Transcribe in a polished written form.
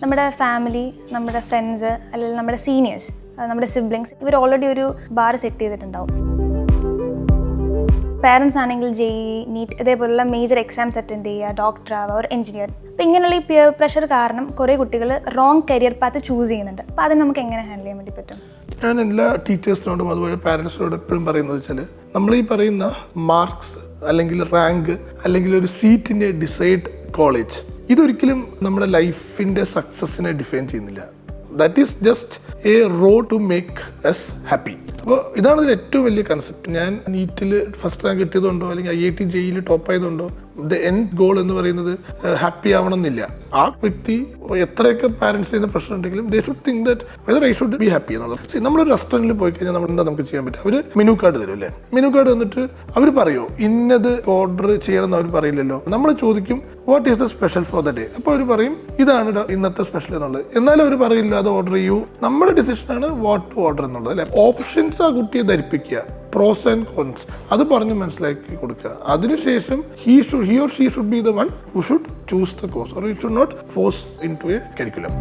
നമ്മുടെ ഫാമിലി, നമ്മുടെ ഫ്രണ്ട്സ്, അല്ലെങ്കിൽ നമ്മുടെ സീനിയേഴ്സ്, നമ്മുടെ സിബ്ലിങ്സ്, ഇവർ ഓൾറെഡി ഒരു ബാർ സെറ്റ് ചെയ്തിട്ടുണ്ടാവും. പാരൻസ് ആണെങ്കിൽ JEE, NEET ഇതേപോലുള്ള മേജർ എക്സാംസ് അറ്റൻഡ് ചെയ്യുക, ഡോക്ടർ ആവുക, ഒരു എഞ്ചിനീയർ. അപ്പോൾ ഇങ്ങനെയുള്ള ഈ പിയർ പ്രഷർ കാരണം കുറേ കുട്ടികൾ റോങ് കരിയർ പാത്ത് ചൂസ് ചെയ്യുന്നുണ്ട്. അപ്പോൾ അത് നമുക്ക് എങ്ങനെ ഹാൻഡിൽ ചെയ്യാൻ വേണ്ടി പറ്റും? ഞാൻ എല്ലാ ടീച്ചേഴ്സിനോടും അതുപോലെ പാരൻസിനോടും എപ്പോഴും പറയുന്നത് വെച്ചാൽ, നമ്മൾ ഈ പറയുന്ന മാർക്സ് അല്ലെങ്കിൽ റാങ്ക് അല്ലെങ്കിൽ ഒരു സീറ്റിൻ്റെ ഡിസൈഡ് കോളേജ് ഇതൊരിക്കലും നമ്മുടെ ലൈഫിൻ്റെ സക്സസ്സിനെ ഡിഫൈൻ ചെയ്യുന്നില്ല. That is just a road to make us happy. അപ്പോൾ ഇതാണ് ഇതിൽ ഏറ്റവും വലിയ കൺസെപ്റ്റ്. ഞാൻ നീറ്റിൽ ഫസ്റ്റ് റാങ്ക് കിട്ടിയതുകൊണ്ടോ അല്ലെങ്കിൽ IIT JEE ടോപ്പ് ആയതുകൊണ്ടോ ദ എൻഡ് ഗോൾ എന്ന് പറയുന്നത് ഹാപ്പി ആവണം എന്നില്ല. ആ വ്യക്തി എത്രയൊക്കെ പാരൻസ് ചെയ്യുന്ന പ്രശ്നം ഉണ്ടെങ്കിലും they should think that whether I should be happy എന്നുള്ളത്. നമ്മളൊരു റെസ്റ്റോറൻറ്റിൽ പോയി കഴിഞ്ഞാൽ നമ്മൾ എന്താ നമുക്ക് ചെയ്യാൻ പറ്റും? അവർ മെനു കാർഡ് തരും അല്ലേ? മെനു കാർഡ് തന്നിട്ട് അവർ പറയുമോ ഇന്നത് ഓർഡർ ചെയ്യണമെന്ന് അവർ പറയില്ലല്ലോ. നമ്മൾ ചോദിക്കും what is the special for the day. അപ്പോൾ അവർ പറയും ഇതാണ് ഇന്നത്തെ സ്പെഷ്യൽ എന്നുള്ളത്. എന്നാലും അവർ പറയില്ല അത് ഓർഡർ ചെയ്യൂ. നമ്മുടെ ഡിസിഷനാണ് വാട്ട് ടു ഓർഡർ എന്നുള്ളത് അല്ലേ? ഓപ്ഷൻസ് ആ കുട്ടിയെ ധരിപ്പിക്കുക, പ്രോസ് ആൻഡ് കോൺസ് അത് പറഞ്ഞ് മനസ്സിലാക്കി കൊടുക്കുക. അതിനുശേഷം he or she should be the one who should choose the course, or you should not force into a curriculum.